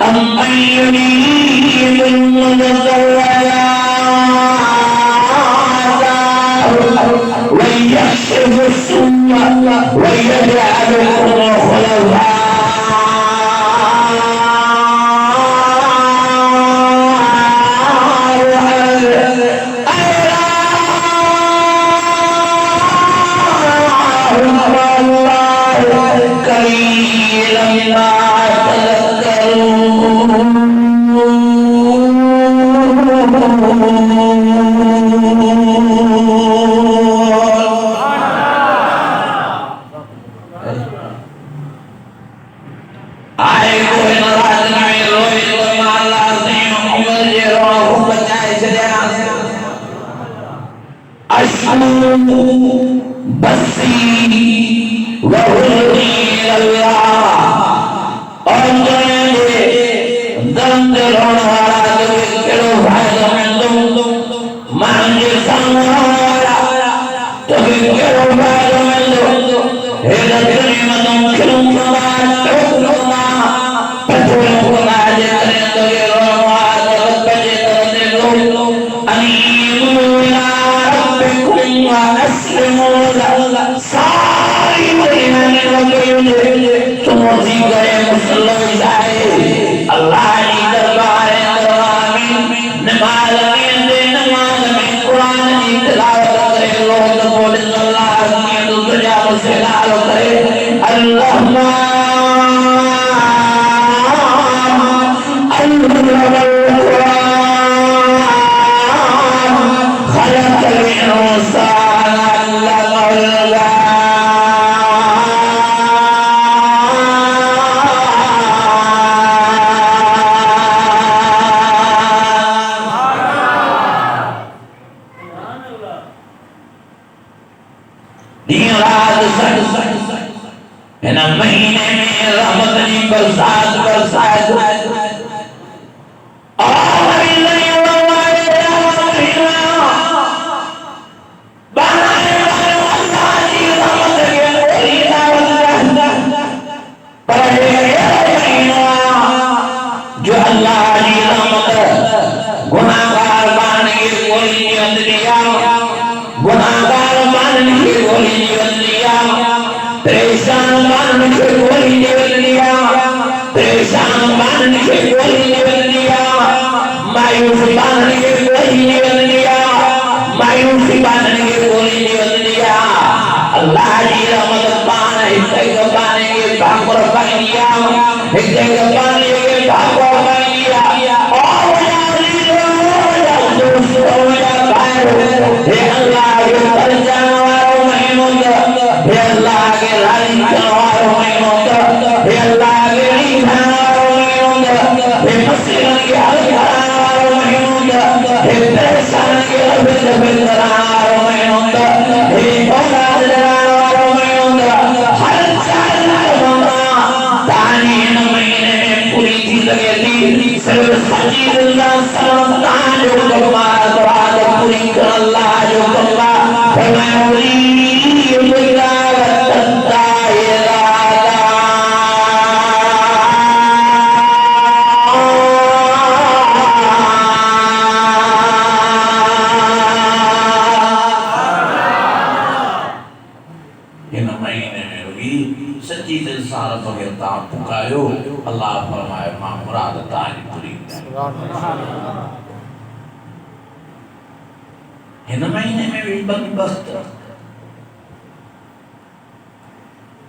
أمن يريد ويكشف السوء ويجعلكم خلفاء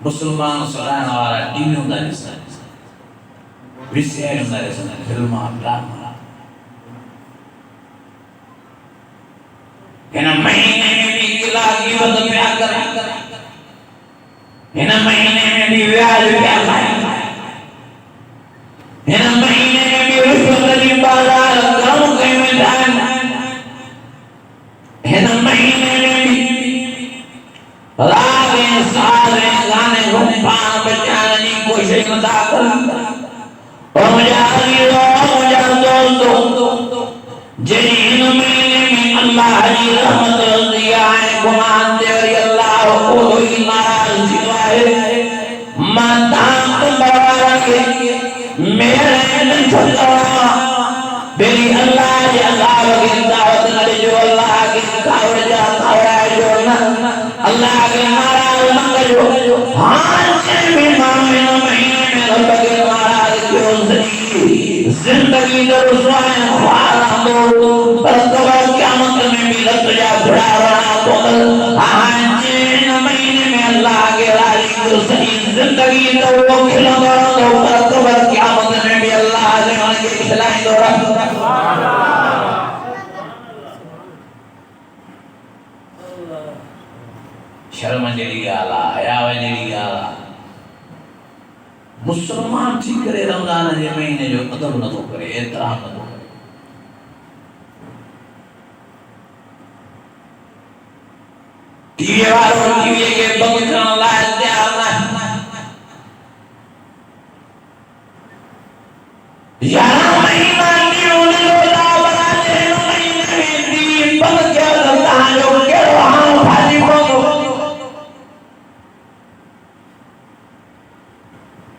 मुसलमान सलाह वाला टीवी होता है विषय होता है फिल्म ड्रामा इन महीने में भी गिला गिवत प्यार कर इन महीने में भी व्याज प्यार इन महीने में भी रिश्वत की बाजार गांव के मैदान इन महीने में भी रागे सारे गाने घुमपान बचाने की कोशिश करता और मुझे दोस्तों जिन महीने में अल्लाह की रहमत दिया है गुमान दे अल्लाह कोई नाराज सिवाय माता मुबारक मेरे दिन छोड़ा बेरी अल्लाह या अल्लाह की दावत न जो अल्लाह की कावड़ जा कावड़ा जो ना अल्लाह के नाराज न जो हां भी मामे महीने में रब के नाराज क्यों सही जिंदगी दो रुसवाए ख्वारा दो पर कबर क़यामत में भी लग जा बड़ा बड़ा तो हां महीने में अल्लाह के राजी क्यों सही जिंदगी दो वो खिलौना दो पर कबर क़यामत में भी अल्लाह के खिलाई दो शर्म जड़ी गाला हया जड़ी गाला मुसलमान थी करे रमजान जे महीने जो कदर न तो करे एतराम न तो करे टीवी वालों टीवी के बंद करने लाए तैयार ना यार महीना क्यों लोला बनाते महीने में टीवी बंद कर देता है जो के वहां भाजी को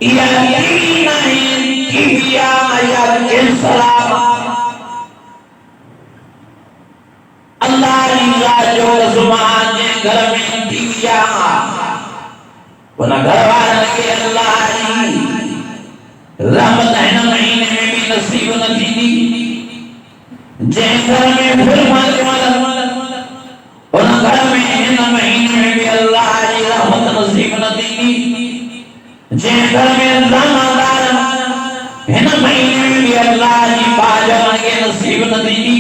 या टीवी नहीं टीवी या इंसान अल्लाह जो जुबान के घर में टीवी वना घर वाले के अल्लाह रहमत है ना महीने में भी नसीब न थी जे घर में फिर माल वना घर में ना महीने में भी अल्लाह की रहमत नसीब न थी जे घर में ज़मादार है ना महीने में भी अल्लाह की बाजवान के नसीब न थी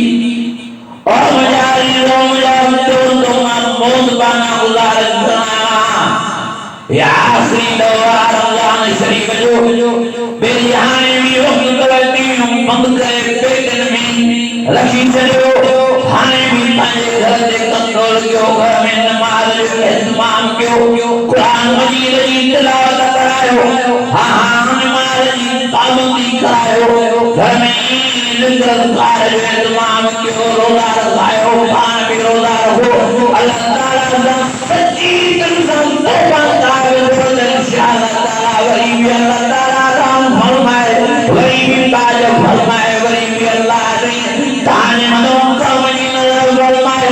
और मजारी तो मौत बाना गुजार करना या आखिरी दौरा रमजान शरीफ जो बेरिहाने भी वक्त गलती बंद करे पेटन में रखी चलो खाने भी पाए घर से कंट्रोल क्यों घर में नमाज इस्तेमाल क्यों कुरान मजीद की तिलावत करायो हां नमाज की पाबंदी करायो घर में जिक्र कार इस्तेमाल क्यों रोजा रखायो खान भी रोजा रखो अल्लाह ताला सच्ची दिल से तौबा करे इंशाअल्लाह ताला वही भी अल्लाह ताला राम फरमाए वही भी बाज फरमाए वही भी अल्लाह ने ताने मनो का मनी नजर फरमाए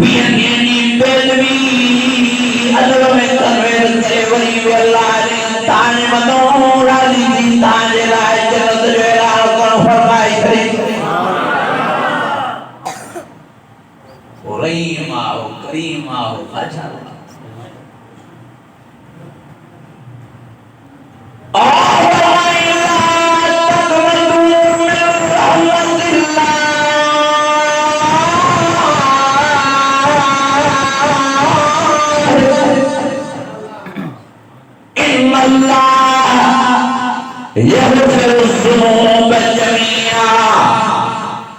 बियनी बेदवी अदब में तनवीर करे वही भी अल्लाह ने ताने मनो राजी दी ताने लाए जन्नत जो ऐलान कर फरमाए करे करीम आओ अच्छा يغفر الذنوب جميعا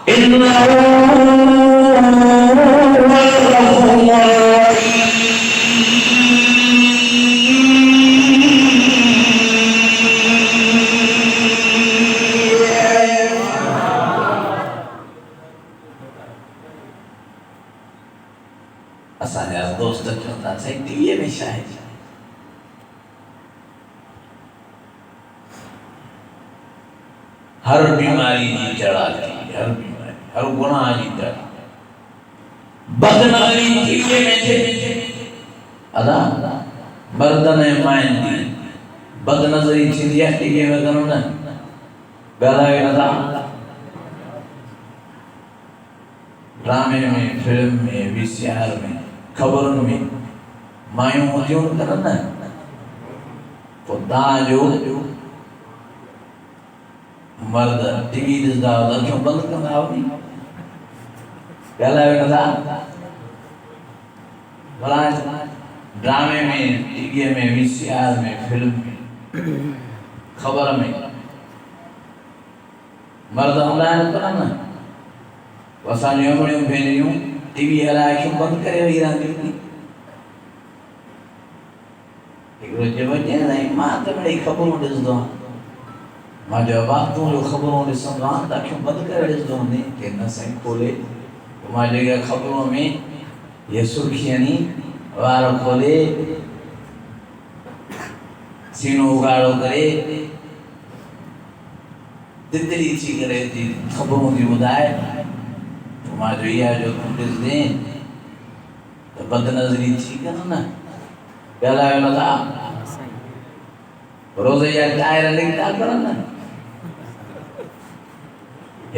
إنه هو الغفور الرحيم असांजा दोस्त चवंदा साईं टीवीअ में छा आहे हर बीमारी की जड़ा थी हर बीमारी हर गुनाह की जड़ा बदनजरी टीवी में थे अदा मर्दन माइन दी बदनजरी थी दिया टीवी में करो ना गालाए ना ड्रामे में फिल्म में वीसीआर में खबरों में मायूं होतियों करन ना तो दाजो मर्द टीवी ॾिसंदा हुआ अखियूं बंदि कंदा हुआ ॻाल्हायो नथा भला ड्रामे में टीवीअ में वीसीआर में फिल्म में खबर में मर्द हूंदा आहिनि पर न असांजूं अमड़ियूं भेनरियूं टीवी हलाए अखियूं बंदि करे वेही रहंदियूं हिकिड़ो चयो साईं मां त मिड़ई ख़बरूं ॾिसंदो आहियां मां जब बातों जो खबरों ॾिसंदो आहियां त अखियूं बंदि करे ॾिसंदो हूंदे कि न साईं खोले मां जेका ख़बरों में ये सुर्खियनी वार खोले सीनो उगाड़ो करे तितली थी करे थी ख़बरों की ॿुधाए तो मां जो इहा जो तूं ॾिसदे त बदनज़री थी कर न ॻाल्हायो नथा रोज़ या टायर लिखता कर न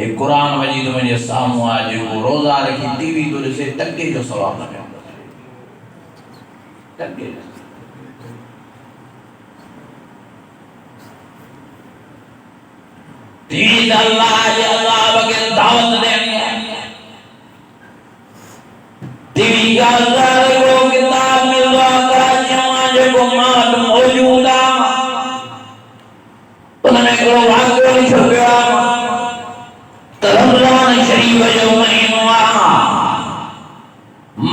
एक कुरान मजीद में जे साम्हूं आहे जेको रोज़ा रखी टीवी तो ॾिसे टके जो सवाब न मिलंदो टके दीन अल्लाह बगैर दावत देनी है टीवी का को किताब मिलवा कराची में जो माट मौजूद है उन्हें को वाक्य छुपया रमजान शरीफ जो महीनो आ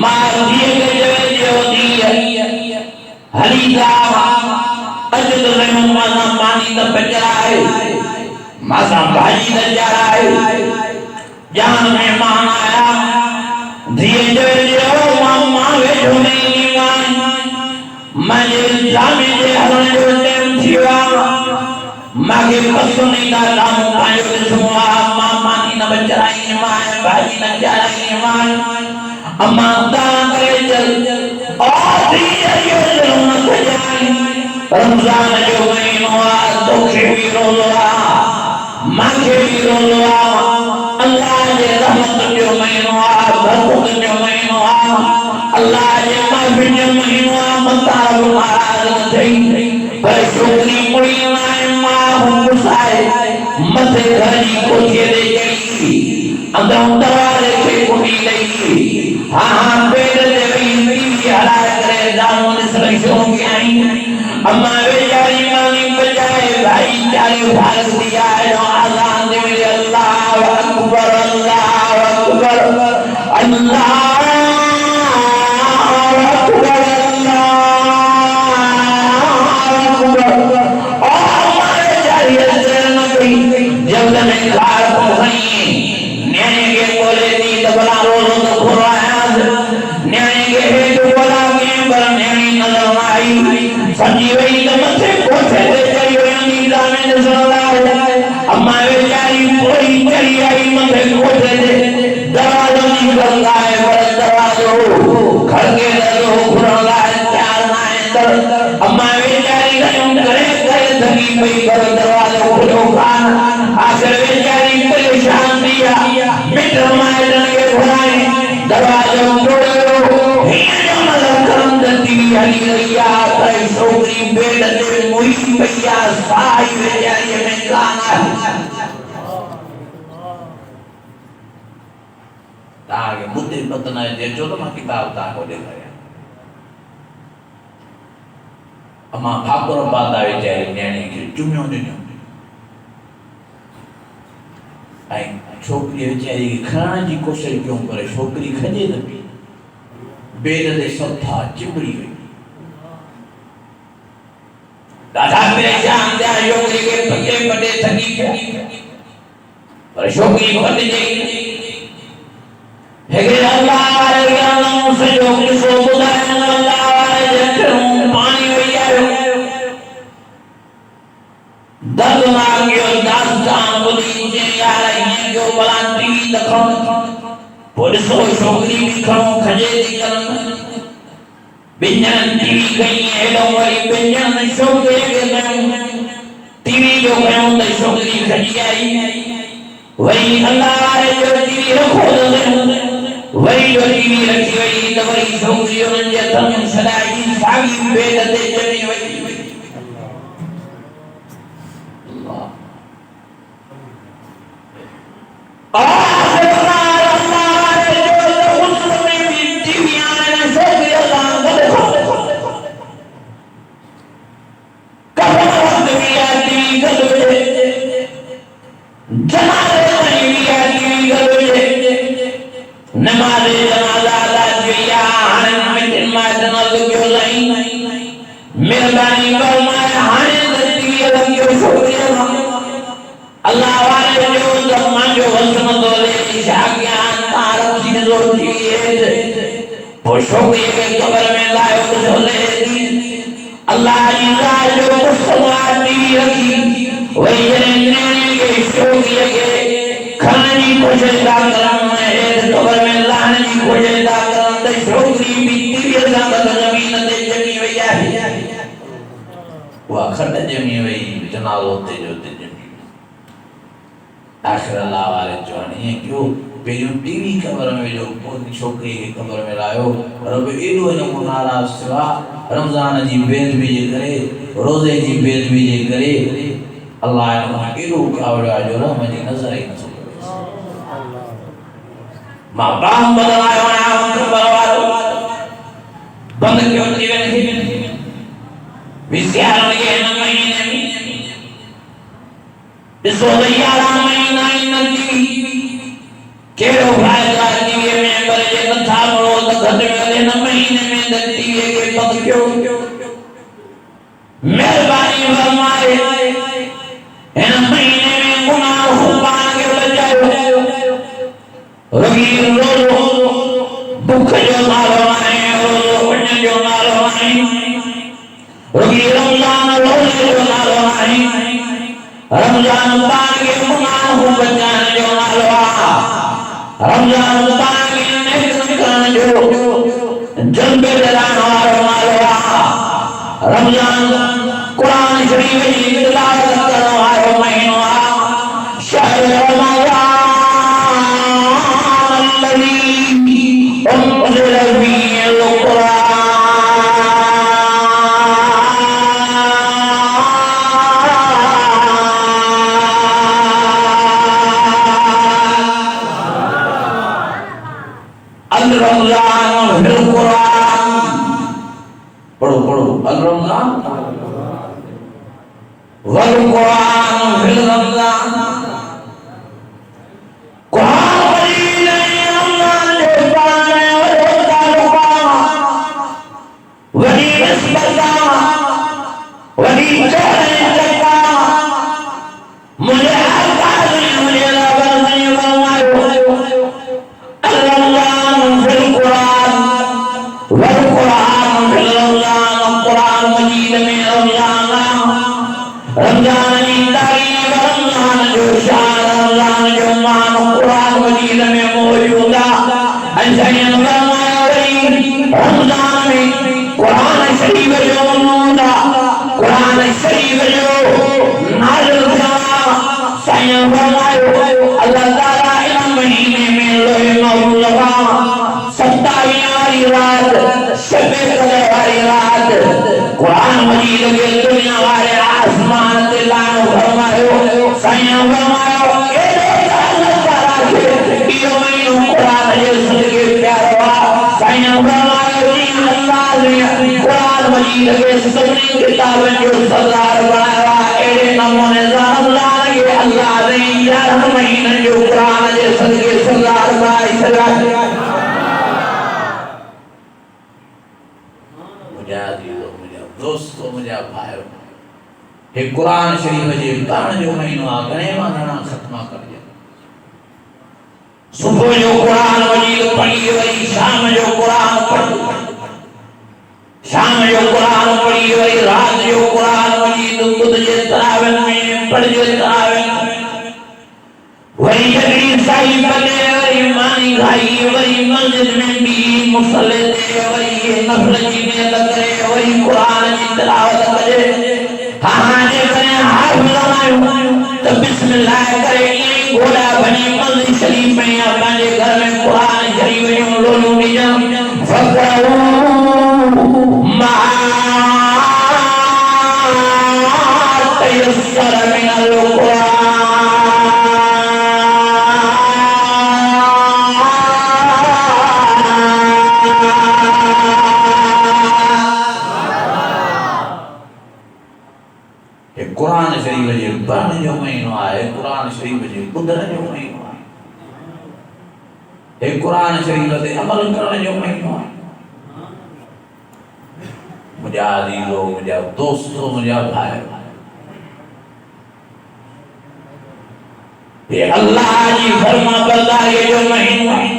मार दिए के जो दी हलीदा अजद रहम माना पानी त बचाए मासा भाजी न जाए जान मेहमान आया दिए जो मामा वे जो नहीं मान मजे जामे जे हरण जो टेम थिया मागे पसो नहीं दा काम पायो सुआ मामा नी न बचाई मान भाजी न जाई मान अम्मा दा करे चल और दिए जो न सजाई रमजान जो महीनो आ तो भी रोजा मांगे भी रोजा अल्लाह जे रहमत जो महीनो आ बरकत जो महीनो आ अल्लाह जे महफिल जो महीनो आ मताब महाराज थई पर छोकरी मुड़ी नाए मां गुसाए मथे घरी कोठे दे गई अंदर दरवाजे के कुटी लई हां पेड़ दे भी हरा करे दामन सलशों की आई अम्मा बेचारी मानी बजाए भाई चारे भारत दिया है आजान दे मेरे अल्लाह अकबर अल्लाह अकबर अल्लाह अकबर हमारे चारी न गई जब ने कार पहुंची न्याय के बोले दी दबला रोलो तो खुराया न्याय के हेतु बोला के पर न्याय नजर आई संजीवई मथे कोठे दे चली वनी दाने नजर आए अम्मा बेचारी पूरी चली आई मथे कोठे दे दरवाजा निकल आए बड़ा दरवाजो घर के दरो खुला चार नाए तर अम्मा बेचारी गम करे करे धगी पई कर दरवाजा खोलो खान आखिर बेचारी परेशान दिया मित्र मायन के भराए दरवाजा तोड़ो हिया नजर करम दती हली रहिया कई छोकरी बेड ते मुई पईया साई बेचारी में गाना तागे मुद्दे पतना दे जो तो किताब ता को दे गया अमा भागोर बात आवे जाए न्याणी के चुम्यो दिनो आई छोकरी बेचारी की खाना जी कोशिश क्यों करे छोकरी खजे न बेड ते सब था चिबड़ी हुई दादा परेशान था छोकरी के पगे पटे थकी पर छोकरी फट गई हेगे अल्लाह वाले नाम से जो किसो बुधाए अल्लाह वाले जठों पानी वही आयो दर्द मांगियो दास्तान बुधी जे यार ये जो बलांटी दखो पुलिसो छोकरी भी खड़ो खजे दी करन बिन्नन टीवी गई हेलो वही बिन्नन छोकरे के टीवी जो गयो तो छोकरी खजी आई वही अल्लाह वाले जो टीवी रखो दे वही जो टीवी रखी वही तो वही छोकरियों ने जतन सदाई सागी बेद दे चली वही मेहरबानी कर मां हाने दती लगियो छोकरिया अल्लाह वाले जो जम्मा जो वसन दोले शागियान तारम जी जो दिए वो छोकरी के कब्र में लायो झोले अल्लाह इला जो मुस्तफा दी रखी वही जने के शोकी के खाने कोशिश करन है कबर में लाने की कोशिश करन ते शोकी बीती भी जमीन ते जमी वया है वो खंड जमी वही जनालो ते जो ते जमी आखिर अल्लाह वाले जवानी है क्यों पेरियो टीवी कबर में जो छोकरी के कबर में लायो रब एडो न नाराज सिवा रमजान जी बेद भी जे करे रोजे जी बेद भी जे करे अल्लाह ने एडो कावड़ा जो ना मुझे नजर आई मां बाप बदलायो ना कबर वालो बंद क्यों नहीं विचार लगे न महीने इसो यारा महीना नदी केरो फायदा दिए में पर जे कथा बड़ो त घट में न महीने में दती के पद क्यों मेहरबानी फरमाए इन महीने में गुनाह पान के बचाओ रगी रो दुख जो नालो है रो पुण्य जो नालो है रगी रमजान रोजे जो नालो है रमजान पान के गुनाह बचाने जो नालो रमजान पान के नेक करने जो जन्म जलाने वाला नालो रमजान कुरान शरीफ की तिलावत करने वाला महीना शहर रमजान الذي أنزل فيه القرآن रमजान फिर कुरान पढ़ो पढ़ो अल रमजान वल कुरान फिर रमजान कुरान पढ़ी नहीं रमजान जो पाने और तारुका वही निस्बता वही चढ़ने तका मुझे हर बात में मुझे लगा नहीं फरमायो रमजान की तारीफ रमजान जो शान रमजान जो मान कुरान मजीद में मौजूद है रमजान में कुरान शरीफ जो मौजूद कुरान शरीफ जो नाज़िल हुआ साईं फरमायो अल्लाह ताला इन महीने में लोहे महफूज लगा 27 वाली रात शबे कदर वाली रात कुरान मजीद के दुनिया वाले आसमान से लानो फरमायो साईं फरमायो ए अल्लाह ताला के यो महीनों कुरान जे सदके प्यारा साईं फरमायो जी अल्लाह ने कुरान मजीद के सभी किताबें जो सरदार बनाया एड़े नमूने रमजान के अल्लाह ने 11 महीने जो कुरान जे सदके सरदार बनाई सदा दोस्तों मुझे भाइयों एक कुरान शरीफ जे पढ़ण जो महीनो आ घणे माना खत्मा कर दिया सुबह जो कुरान मजीद पढ़ी वरी शाम जो कुरान पढ़ी शाम जो कुरान पढ़ी वरी रात जो कुरान मजीद खुद जे तरावन में पढ़ जे तरावन वरी जगरी साई पढ़े वरी मानी खाई वरी मस्जिद में भी मुसल्ले ते वरी नफल जी में लगे वरी कुरान की तिलावत करे हाँ जे करे हाथ लगायो तो बिस्मिल्लाह करे ये घोड़ा बनी मस्जिद शरीफ में अपने घर में कुरान शरीफ में लोलू निजाम फकरू मा तयस्सर मिनल कुरान कुरान शरीफ जे पढ़ण जो महीनो आहे कुरान शरीफ जे ॿुधण जो महीनो आहे कुरान शरीफ ते अमल करण जो महीनो आहे मुंहिंजा अज़ीज़ो मुंहिंजा दोस्तो मुंहिंजा भाई ये अल्लाह जी फर्मा बरदारी जो महीनो आहे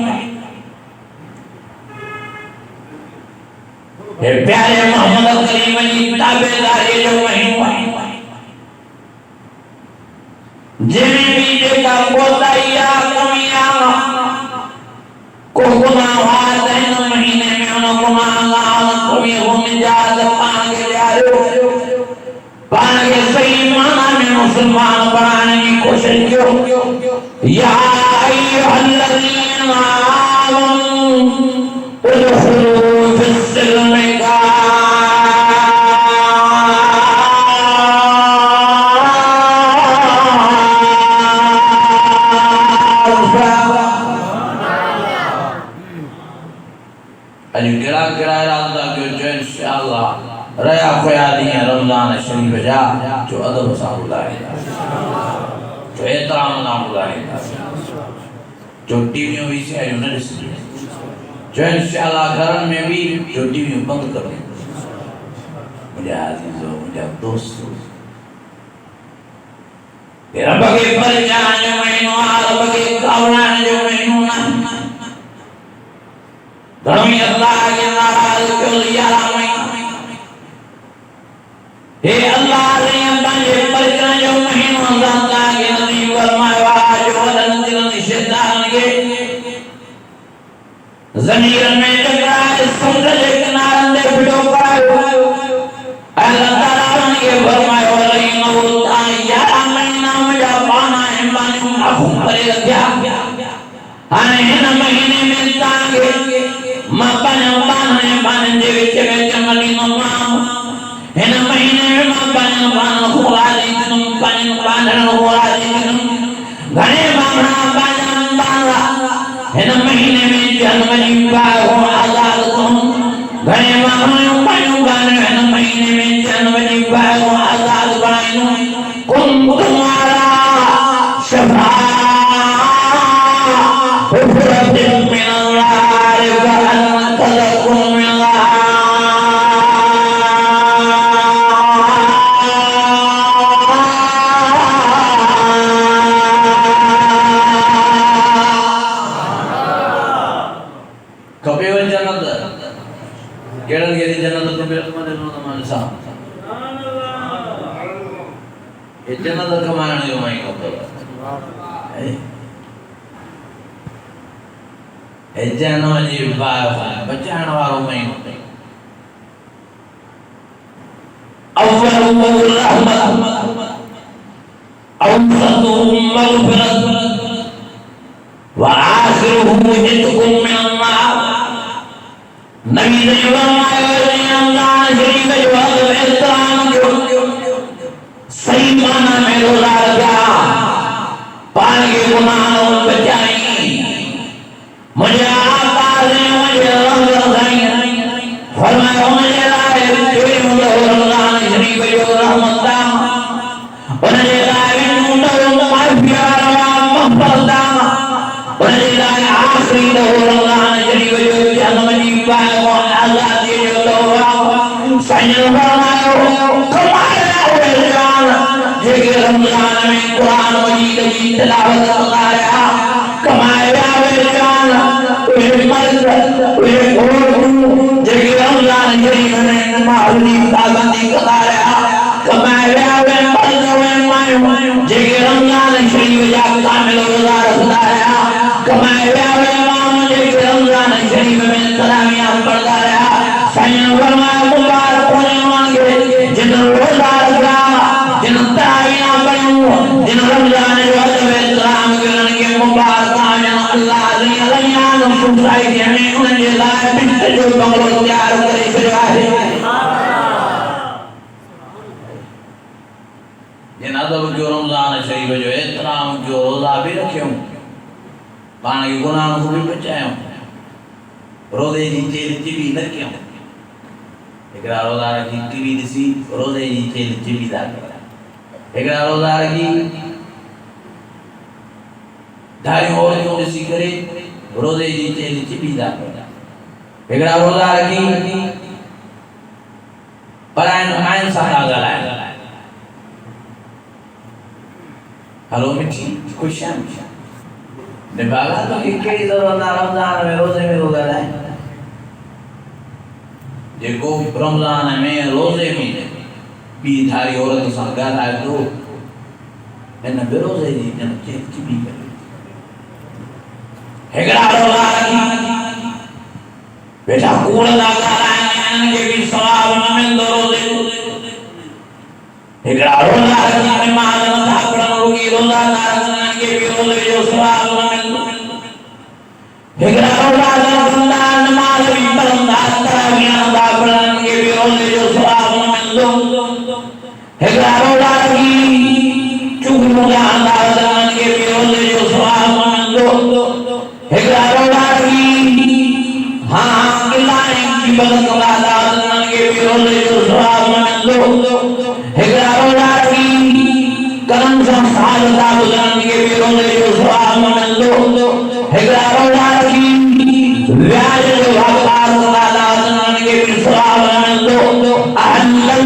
ये प्यारे मोहम्मद करीम जी ताबेदारी जो महीनो आहे जिन्हें भी देखा कोताहिया कमियां को गुनाह वाले महीने में उनको मांगा कमियों को निजात पाने के सही माना में मुसलमान बनाने की कोशिश क्यों या अय्युहल्लज़ीना आमनू उदखुलू फिस्सिल्मि रया ख्यालियां रमजान शरीफ जा जो अदब सामुदाय जो एहतराम नामुदाय जो टीवियों भी से आयो न जो इंशाअल्लाह घर में भी जो टीवी बंद कर दे मुझे अजीजों मुझे दोस्तों रब के परिजान जो महीनों रब के कवनान जो महीनों धर्मी अल्लाह के नाराज क्यों लिया हे अल्लाह ने बंदे परिजान जो महीनों अल्लाह के नबी फरमाया जो वदन दिल शैतान के ज़मीर में टकराए समुद्र के किनारे में भिड़ो पायो अल्लाह ताला ने फरमाया वलैन या महीना मुझे पाना है पानी अखुम पर रखा आने न महीने में तांगे मां पाने दे विच में चमली मां इन महीने में मां पाने खुराली तुम पाने खुराली घणे मां पाने इन महीने में जन्म जीवा हो आजाद तुम घणे मां पाने इन महीने में जन्म जीवा हो आजाद बनायो कुम तुम्हारा शफा हुफरत मिन अल्लाह व तलकुम मिन जन्नत कमाने जो मैं कहता है जन्नत जी बचाने वालों में अव्वलुहु रहमत अवसतुहु मग़फ़िरत व आखिरुहु इत्क़ुम मिन अन्नार नबी ने फरमाया अल्लाह शरीफ जो एहतराम जो सही माना में रोजा रखा पान के गुनाहों से बचाई मुझे आता ने मुझे रंग रंगाई फरमाया मुझे लाए चोरी मुझे रमजान शरीफ जो रहमत दाम मुझे लाए मुझे माफिया मग़फ़िरत दाम मुझे लाए आखिरी रमजान शरीफ जो जन्म जीवा को आजादी जो लोहा सैयद फरमाया कमाया हुए जान ये रमजान में कुरान मजीद की तिलावत कराया कमाया हुए जान उसे मर्द उसे घोड़ू ये रमजान शरीफ में नमाज़ी पाबंदी कराया कमाया हुए मर्द हुए मायूं ये रमजान शरीफ या कामिल रोजा रखता कमाया हुए मां ये रमजान शरीफ में तरावियां पढ़ता रहा सैयद फरमाया मुबारक होने मांगे जिन रोजा रखा जिन तरावियां पढ़ूं जिन रमजान जो इस्लाम के मुबारक आने अल्लाह ने अलियान सोसाइटी में उनके लाए बिस्त जो बंगलो तैयार करे छड़िया है जिन अदब जो रमजान शरीफ जो इस्लाम जो रोजा भी रखियो पाण के गुनाह को भी बचायो रोजे जी जेल भी न कियो एकरा रोजा रखी टीवी दिसी रोजे जी जेल भी दा एकरा रोजा रखी धारी और जो दिसी करे रोजे जी जेल भी दा एकरा रोजा रखी परायन आयन सादा गलाए हेलो मिठी खुशाम ने बाबा तो केड़ी जरूरत ना रमजान में रोजे में रोजा है जे को रमजान में रोजे में भी धारी औरत सा गाला तो इन बेरोज़े जी जन चेक चिबी करे हेगड़ा रोला की बेटा कूड़ ना कराएं के भी सवाब न मिल दो रोज़े हेगड़ा रोला की माल न थापड़न रोगी रोज़ा ना के भी रोज़े जो सवाब न मिल दो हेगड़ा रोला बंदा नमाज भी बंदा तरावी न थापड़न के भी रोज़े जो सवाब न मिल दो हेगड़ा रोला की चुगलू जाना के भी रोज़े जो सवाब न मिल दो हेगड़ा रोला की हाँ किलाए की बदक वाला के भी रोज़े जो सवाब न मिल दो हेगड़ा रोला की करम संसार दा बुलान के भी रोज़े जो सवाब न मिल दो हेगड़ा रोला की व्याज जो वापार वाला के भी सवाब न मिल दो अल्लाह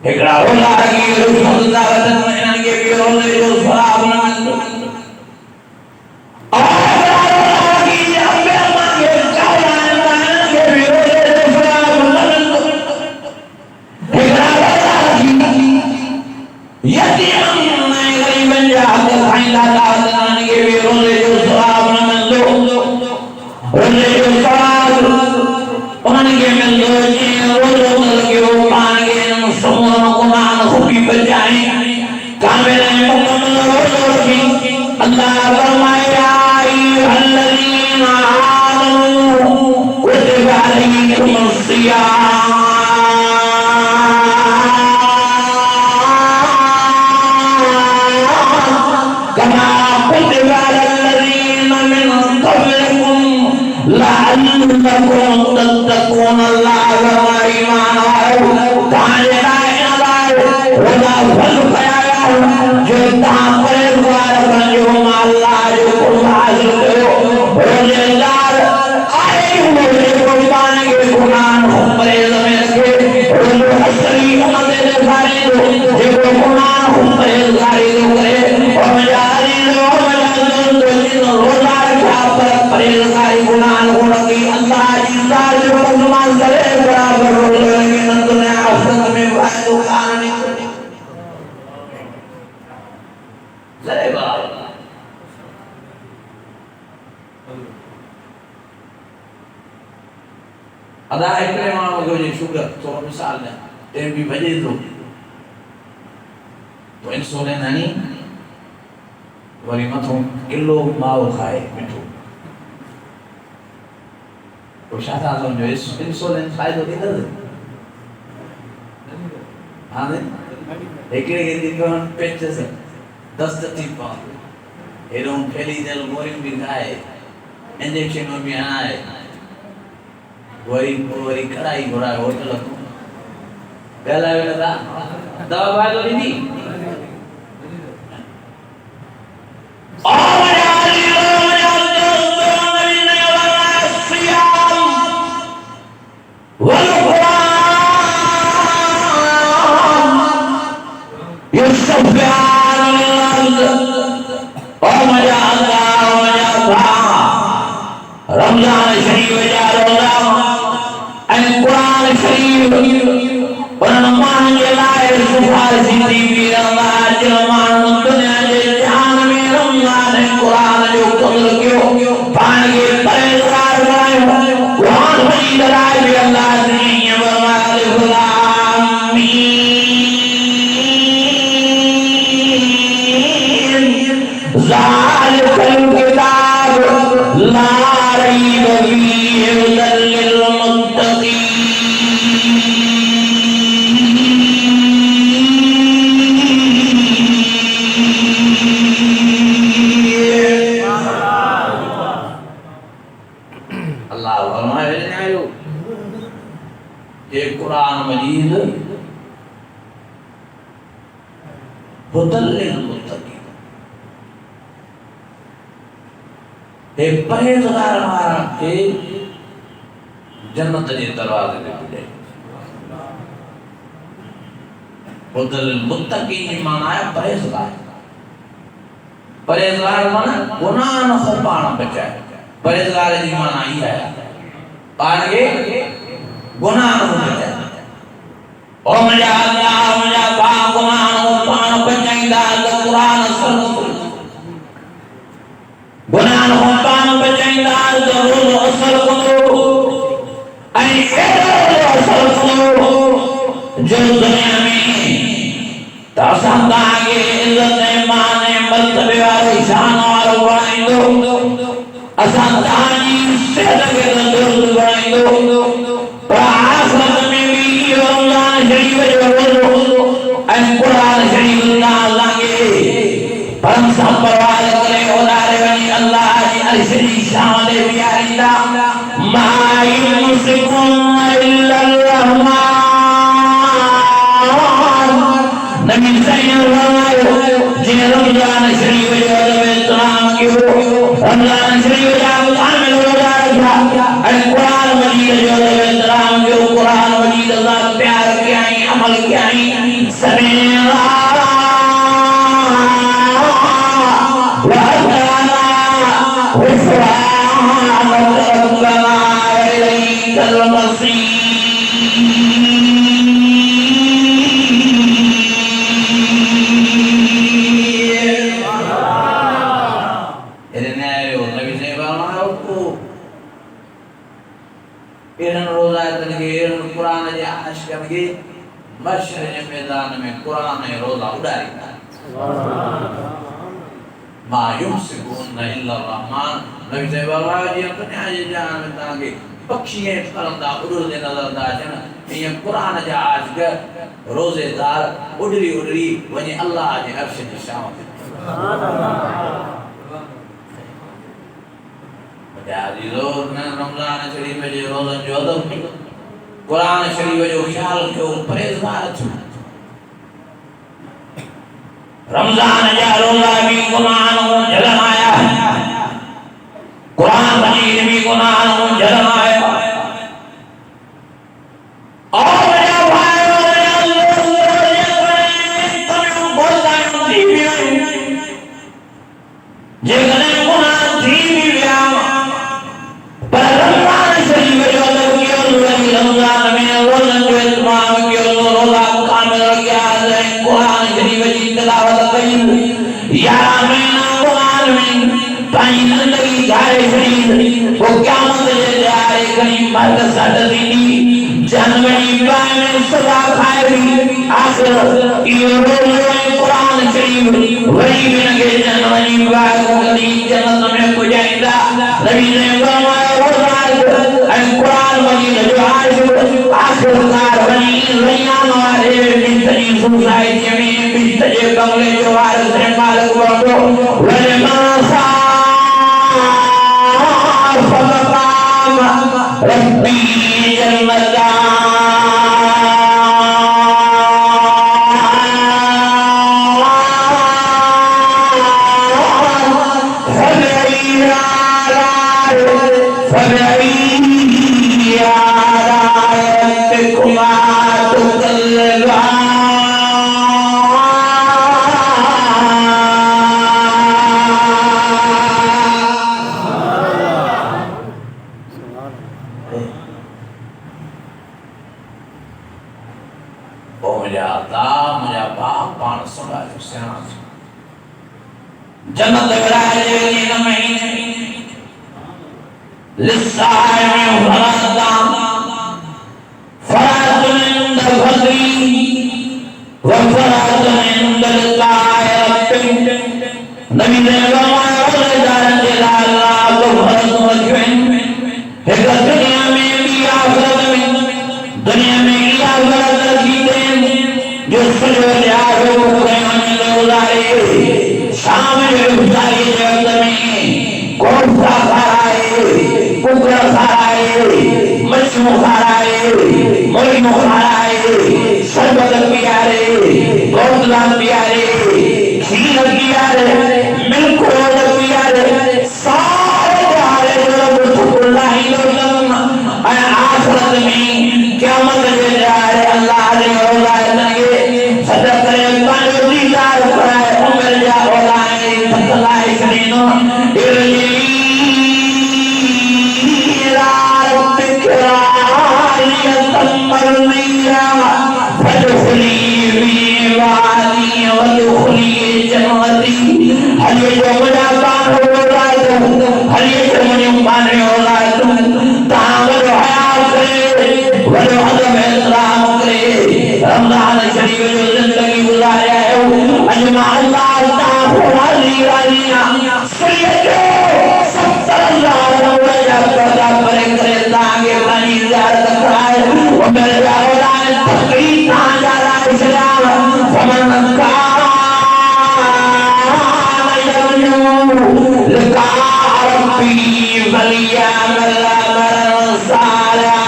हेगड़ा रोला की रुसुल्लाह वतन के भी रोज़े जो सवाब न मिल दो अल्लाह फरमाया अय्युहल्लज़ीना आमनू कुतिबा अलैकुमुस्सियाम कमा कुतिबा अलल्लज़ीना मिन क़ब्लिकुम लअल्लकुम तत्तक़ून अल्लाह ईमान ताने रोज़ा फल पाया जो ता परवार जो अल्लाह जो कुरान करो रोज़ेदार आए हुए कुर्बान के कुरान हमरे में के रोज़ हसरी मदद सारी जो कुरान हमरे सारी करे और जारी रोज़ा का परेशानी कुरान को लगी अल्लाह जिंदा जो मुसलमान करे बराबर रोज़े में दुनिया आखिरत में फायदा उठाने अदा एकरे मानो जो ये शुगर तो मिसाल ने टेम भी भजे तो इंसुलिन नहीं वरी मथो किलो माओ खाए मिठो तो शाता समझो इंसुलिन खाए तो किधर हाँ नहीं एकरे के दिन को पेट से 10 थी पाउंड एरों फैली जल गोरी भी खाए इंजेक्शन भी आए वरी कड़ाई घोड़ा होटल पहला वेला दवा भाई तो नहीं रमजान शरीफ जा रोज़ा ऐं कुरान शरीफ उन मान के लाए सिफारिशी थी भी अल्लाह जो मान दुनिया के जान में रमजान कुरान जो कदर क्यों पान के परेशान बनाए कुरान मजीद लाए भी अल्लाह ने ये फरमाया गुलामीन ज़ालिकल किताब ला रैब फीहि हुदल लिलमुत्तक़ीन अल्लाह फरमाए ये कुरान मजीद हुदल लिलमुत्तक़ीन हे परहेज़गार वारनि खे जन्नत जे दरवाज़े ते पुॼाए हुदल मुत्तकीन जी माना है परहेजगार। परहेजगार माना गुनाह न हो पाण बचाए। परहेजगार जी माना ई है पाण के गुनाह न हो बचाए। ओ मुझा अल्लाह मुझा पा गुनाह न हो पाण बचाईंदा त कुरान सुन। गुनाह न हो पाण बचाईंदा त रोज़ असर कंदो ऐं एॾो असर कंदो जो दुनिया में तासा तागे इज्जत मान मर्तबे वारो शान वारो बणाईंदो। असा ताजी सेहत खे तंदुरुस्त बणाईंदो। पर आखिरत में भी इहो रमज़ान शरीफ़ जो रोज़ो ऐं कुरान शरीफ़ अल्लाह खे परम सां परवाह करे उॾारे वञी अल्लाह जी अर्श जी शान ते बीहारींदा। मा युमसिकुन इल्लल रहमान। नबी सल्लल्लाहु जिन रमज़ान शरीफ़ जो अदब इस्लाम कयो। रमज़ान शरीफ़ जा कामिल रोज़ा रखा ऐं कुरान मजीद जो अदब इस्लाम कयो। कुरान मजीद सां प्यार कयई अमल कयई। समीअ मशर जे मैदान में कुरान ऐं रोज़ा उॾारींदा। मा युमसिकुन इल्ला रहमान। नबी साहिब जी दुनिया जे जहान में तव्हांखे पक्षी ऐं परंदा उॾंदे नज़र था अचनि। ईअं कुरान जा आशिक़ रोज़ेदार उॾरी उॾरी वञी अल्लाह जे अर्श जी छांव ते। मुंहिंजा अज़ीज़ो रमज़ान शरीफ़ जे रोज़नि जो अदब कुरान शरीफ जो ख्याल कयो। परहेज़गार थियो। रमज़ान जा रोज़ा भी गुनाह नूं झलण आया। कुरान मजीद भी गुनाह नूं झलण आया। और मेरा भाइयों जेकॾहिं गुनाह थी भी विया पर रमज़ान शरीफ जो अदब रमज़ान में रोज़नि जो इत्माम कयो। रोज़ा कामिल रखिया ऐं कुरान शरीफ़ जी तिलावत कई। 11 महीना कुरान में पंहिंजी ज़िंदगी ठाहे छॾी। पोइ क़यामत जे ॾियारे खणी मर्द सॾ थींदी। जनवरी पाए में सज़ा खाइबी। आख़िर इहो रोज़ो ऐं कुरान शरीफ़ वरी बि हिनखे जनवरी पाए कॾहिं जन्नत में पुॼाईंदा। नबी ने फरमायो रोज़ा ऐं कुरान मजीद जो आखिरकार वञी रैयान वारे बिस्त जी सोसाइटीअ में बिस्त जे बंगले जो वारिस ऐं मालिक बणंदो। वलमा फक़ाम रब्बी जन्नता। जन्नत विराए जे महीने लिस्साइम फरदा फरदुन फजरी व फरदुन लिकायत। नबी ने फरमाया रोज़ेदारनि जे लाइ अल्लाह को फर्ज़ रखियो हिक दुनिया में भी आखिरत में। दुनिया में इहा फर्ज़ रखी अथनि जो सॼो ॾियारो क़यामत जो गुज़ारे। शाम जो इफ्तारी जे वक़्त में कोफ्ता खाराए, कुकर खाराए, मछलियूं खाराए, मुर्गियूं खाराए, शरबत पीआरे, बोतला पीआरे, खीर पीआरे, मिल्क रोड पीआरे। सारे ॾियारे जो लुत्फ़ लाहींदो अथनि ऐं आख़िरत में क़यामत जे ॾियारे अल्लाह जे रोज़ा खे सॼा जो मजा पान हो रहा है हर एक मन पाने हो रहा है तावर हया करे वरो अदब इस्लाम करे रमजान शरीफ जो जिंदगी गुजारा है अजमा अल्लाह ताला रानिया सैयद सल्लल्लाहु अलैहि वसल्लम करे लागे पानी ज़ियारत कराए और मेरे औलाद तकरीर ना जा रहा है सलाम फमन का लका रब्बी वलिया मल सारा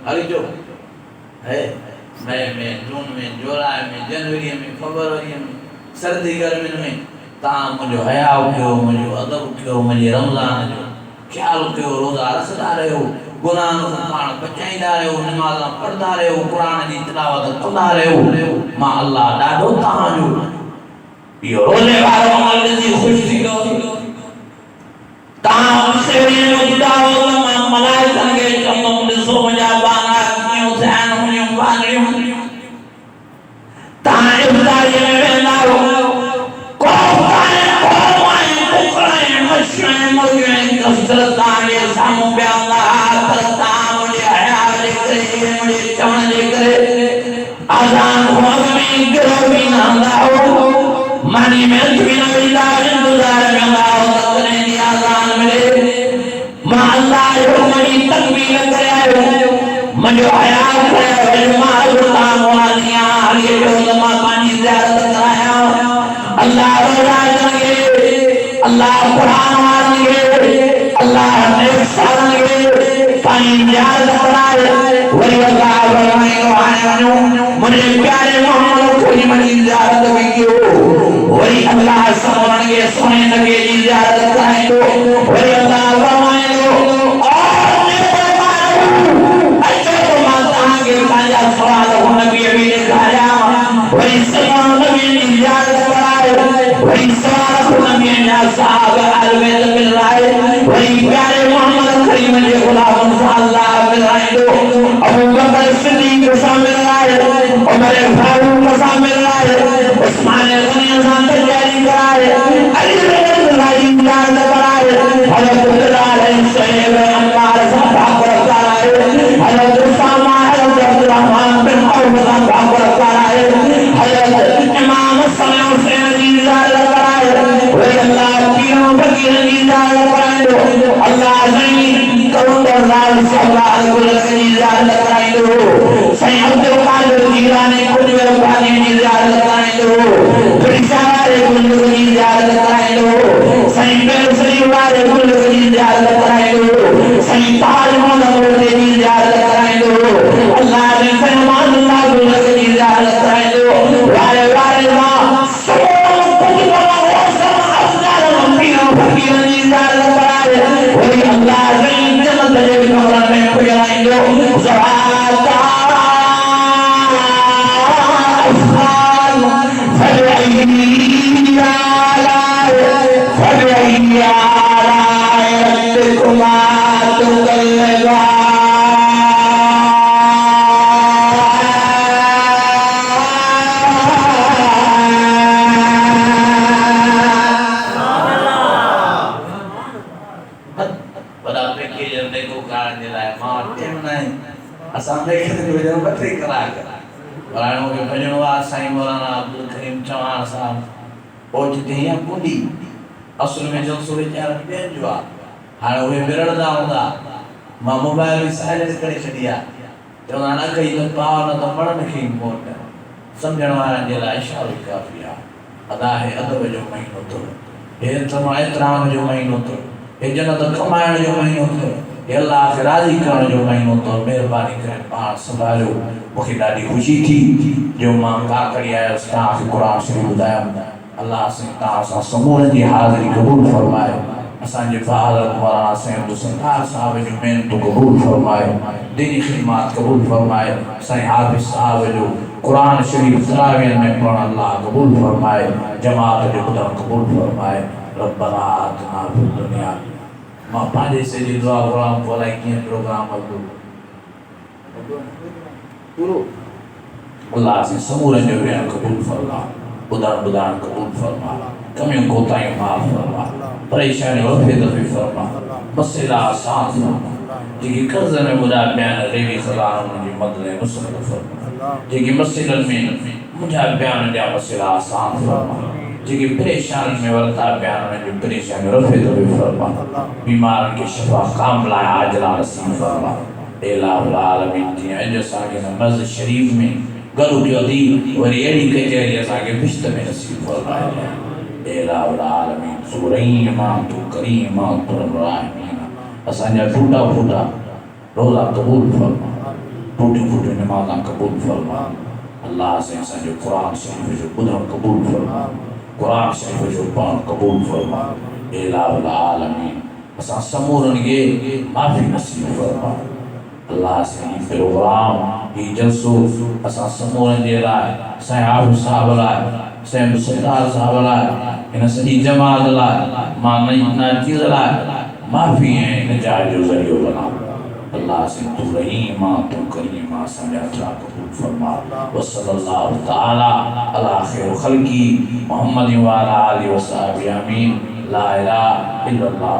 हरिजो है मई में जून में जुलाई में जनवरी में फरवरी में सर्दी गर्मी में तव्हां मुंहिंजो हयाउ कयो मुंहिंजो अदब कयो मुंहिंजे रमज़ान जो ख्याल कयो रोज़ा रखंदा रहियो गुनाहनि खां पाण बचाईंदा रहियो नमाज़ पढ़ंदा रहियो क़ुरान जी तिलावत कंदा रहियो मां अल्लाह ॾाढो तव्हांजो इहो रोज़े वारो अमल ॾिसी ख़ुशि थींदो तव्हां सेवरी में जुदा हो त मलाइकनि खे चवंदुमि ॾिसो मुंहिंजा बाना कीअं थिया आहिनि मुंहिंजूं बानड़ियूं तव्हां इफ़्तारी में वेंदा हो कसरत तव्हांजे साम्हूं पिया हूंदा पर तव्हां मुंहिंजे हया जे करे मुंहिंजे चवण जे करे आज़ान खां अॻु में गिरो बि न हूंदा हो मानी में बि न वेंदा इंतज़ार में हूंदा हो त कॾहिं जी आज़ान मिले मां अल्लाह जो मुंहिंजी तकबीर करे आयो मुंहिंजो हया करे आयो मां अल्लाह मुआज़िया हरी जो त मां पंहिंजी ज़ियारत करायां अल्लाह रोज़ा करे अल्लाह कुरान वारनि खे अल्लाह नेसारनि खे पंहिंजी ज़ियारत कराए वरी अल्लाह फरमाईंदो हाणे वञो मुंहिंजे प्यारे मोहम्मद करीम जी ज़ियारत बि कयो वरी अल्लाह सभनि खे सोने नबी जी ज़ियारत कराईंदो वरी अल्लाह फरमाईंदो अचो त मां तव्हांखे पंहिंजा सवाल हुन नबी बि ॾेखारियां वरी सभु नबी जी ज़ियारत कराए वरी सवाल नबी जा साहब अलवेद मिलाए वही प्यारे मोहम्मद करीम जे गुलाम अल्लाह मिलाइंदो अबू बकर सिद्दीक सां मिलाए उमर फारूक सां मिलाए उस्मान गनी सां तैयारी कराए अली रज़ी अल्लाह कराए हज़रत बिलाल सैयद अम्मार सां भाकर कराए हज़रत उसामा हज़रत अब्दुर्रहमान बिन औफ सां भाकर कराए हज़रत इमाम हसन हुसैन जी ज़ियारत कराए अल्लाह तीनों फकीर की ज़ियारत कराइंदो अल्लाह सही करुणा लाल सल्लल्लाहु अलैहि वसल्लम की ज़ियारत कराइंदो सही अब्दुल कादिर जीलानी कुतुब रब्बानी की ज़ियारत कराइंदो फिर सारे कुतुब की ज़ियारत कराइंदो सही बेलसरी वाले कुतुब की ज़ियारत कराइंदो सही ताज महल की ज़ियारत कराइंदो अल्लाह ने फरमान अल्लाह कुतुब की ज़ियारत कराइंदो वारे वारे मां सब फकीर जी ज़ियारत कराए वही अल्लाह सही जन्नत जे कमरे में खुलाइंदो ज़हाता फरैया फरैया रब्बुकुमा तुकल्लबा असांजे खे गुजर बटे कलाक वराणो के भजन वा साईं मौलाना अब्दुल करीम चौहान साहब ओ जिते हिया पुंडी असल में जलसो वीचार बेन जो हाणे उहे विरड़दा हूंदा मां मोबाइल साइलेंट करे छॾिया चवंदा न कई त पाव न त पढ़ण खे मोट सम्झण वारनि जे लाइ इशारो काफ़ी आहे अदा है अदब जो महीनो तो हे तमा एतराम जो महीनो तो हे जन्नत कमाइण जो महीनो तो हे अल्लाह खे राज़ी करण जो महीनो तो महिरबानी करे पाण संभालियो मूंखे ॾाढी ख़ुशी थी जो मां काकड़ी आयो तव्हांखे क़ुरान शरीफ़ ॿुधायो अल्लाह साईं तव्हां सां समूहनि जी हाज़िरी क़बूल फरमाए असांजे फ़ादर मौलाना साईं अब्दुल सत्तार साहब जो महिनतूं क़बूल फरमाए दीनी ख़िदमत क़बूल फरमाए साईं हाफ़िज़ साहब जो क़ुरान शरीफ़ तरावियन में पढ़ण अल्लाह क़बूल फरमाए जमात जो ॿुधण क़बूल फरमाए रब्बना आतिना फ़िद दुनिया मां पंहिंजे से जी दुआ घुरां पोइ कीअं प्रोग्राम हलंदो पूरो अल्लाह से समूरनि जो वेहण क़बूल फरमा, ॿुधण क़बूल फरमा, कमियूं कोताहियूं माफ़ फरमा, परेशानियूं रफ़े दफ़े फरमा, मसइला आसान फरमा, जेके कर्ज़ में ॿुधा पिया आहिनि रेवी ख़ुदा उन्हनि जी मदद ऐं नुसरत फरमा, जेके मसइलनि में मुंहिंजा पिया आहिनि जा मसइला आसान फरमा, जेके परेशानी में वरता पिया आहिनि उन्हनि जी परेशानियूं रफ़े दफ़े फरमा, बीमारनि खे शिफ़ा कामिला आजिला नसीब फरमा। इलाहुल आलमीन जीअं अॼु असांखे मस्जिद शरीफ में गॾु कयो अथई वरी अहिड़ी कचहरी असांखे बिश्त में नसीब फरमाए। इलाहुल आलमीन तू रहीम तू करीम तू राहिमीन असांजा टूटा फूटा रोज़ा क़बूल फरमा, टूटी फूटी नमाज़ां क़बूल फरमा। अल्लाह से असांजो क़ुरान शरीफ़ जो ॿुधणु क़बूल फरमा, क़ुरान शरीफ़ जो पढ़णु क़बूल फरमा। इलाहुल आलमीन असां समूरनि खे माफ़ी नसीब फरमा। अल्लाह से ही प्रोग्राम ही जलसो असां समूरनि जे लाइ असांजे हाफ़िज़ साहब लाइ असांजे मुसलदार साहब लाइ हिन सॼी जमात लाइ मां नाचीज़ लाइ माफ़ी ऐं निजात जो ज़रियो बना। अल्लाह से तू रहीम तू करीम असांजा दुआ क़बूल फरमा। वसल्लल्लाहु तआला अला खैर खल्क़ी मुहम्मद व अला आलिहि व सहाबिहि आमीन। ला इलाहा इल्लल्लाह।